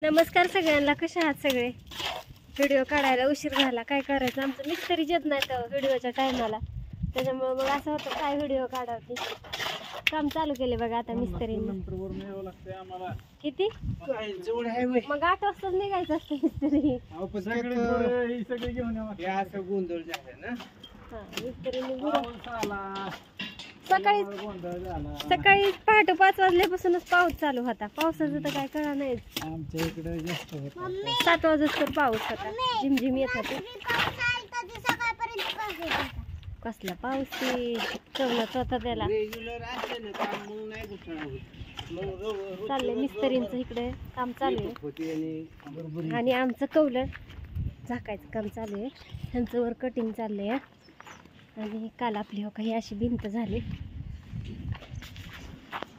नमस्कार सगळ्यांना, कशा आहात सगळे? व्हिडिओ काढायला उशीर झाला, काय करायचं, आमचं मिस्त्री येत नाही तर व्हिडिओच्या टायमाला, त्याच्यामुळे मग असं होतं काय व्हिडिओ काढावते. काम चालू केले बघा आता मिस्त्रीने. किती मग 8 वाजता निघायचं असतं मिस्त्री. सकाळी पहाटे 5 वाजल्यापासूनच पाऊस चालू होता. पावसाचं तर काय कळा नाही. आमच्या इकडे जास्त होता. 7 वाजता पाऊस होता, झिमझिम येत होती. कसला पाऊस ते कवलाच होता त्याला. चाललंय मिस्त्रींचं इकडे काम चालू आहे आणि आमचं कौलं झाकायचं काम चालू आहे. ह्यांचं वर कटिंग चाललंय आणि काल आपली हो काही अशी भिंत झाली.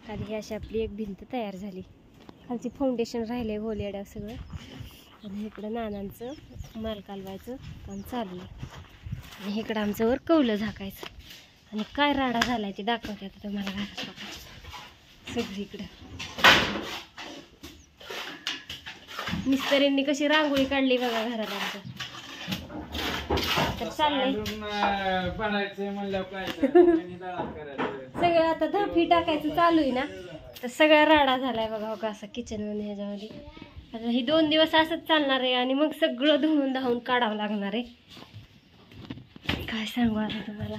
काल ही अशी आपली एक भिंत तयार झाली. खालची फाउंडेशन राहिले गोलेड्या सगळं आणि इकडं नानांचं माल कालवायचं काम चालू आहे आणि इकडं आमचं वर कौलं झाकायचं. आणि काय राडा झालाय ते दाखवते आता तुम्हाला घरात बघा. सगळीकडं मिस्त्रींनी कशी रांगोळी काढली बघा घरात आमचं. तर चाललंय सगळं आता धापी टाकायचं चालू आहे ना, तर सगळा राडा झालाय बघा हो का असं किचन मध्ये. ह्याच्यामध्ये आता ही 2 दिवस असंच चालणार आहे आणि मग सगळं धुवून धावून काढावं लागणार आहे. काय सांगू आता तुम्हाला.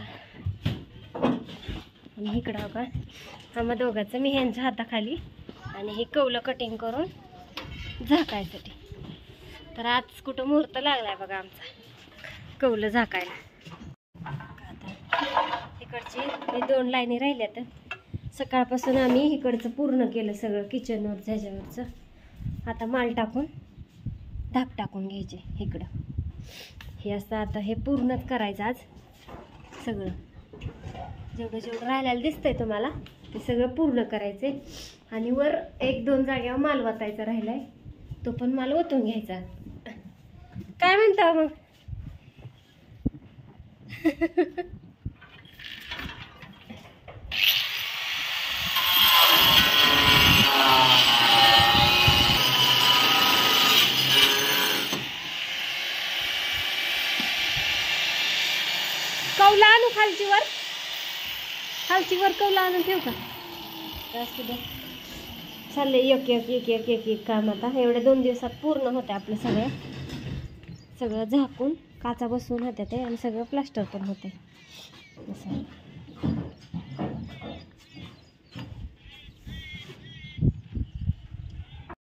आणि इकडं हो का आम्हा दोघांचं मी ह्यांच्या हाताखाली आणि हे कौलं कटिंग करून झाकायसाठी. तर आज कुठं मुहूर्त लागलाय बघा आमचा कौलं झाकायला. आता इकडची मी 2 लाईनी राहिल्या. तर सकाळपासून आम्ही इकडचं पूर्ण केलं सगळं किचनवर ह्याच्यावरचं. आता माल टाकून धाप टाकून घ्यायचे इकडं. हे असं आता हे पूर्णच करायचं आज सगळं. जेवढं जेवढं राहिलेलं दिसतंय तुम्हाला ते सगळं पूर्ण करायचे. आणि वर 1-2 जाग्यावर माल वतायचा राहिलाय, तो पण माल ओतून घ्यायचा. काय म्हणता मग? कौला आणू खालची वर कौला आणून ठेव का? असू दे. चालले एक एक एक एक एक एक काम. आता एवढ्या 2 दिवसात पूर्ण होते आपलं सगळं झाकून काचा बसवून होत्या ते आणि सगळं प्लास्टर पण होते असं.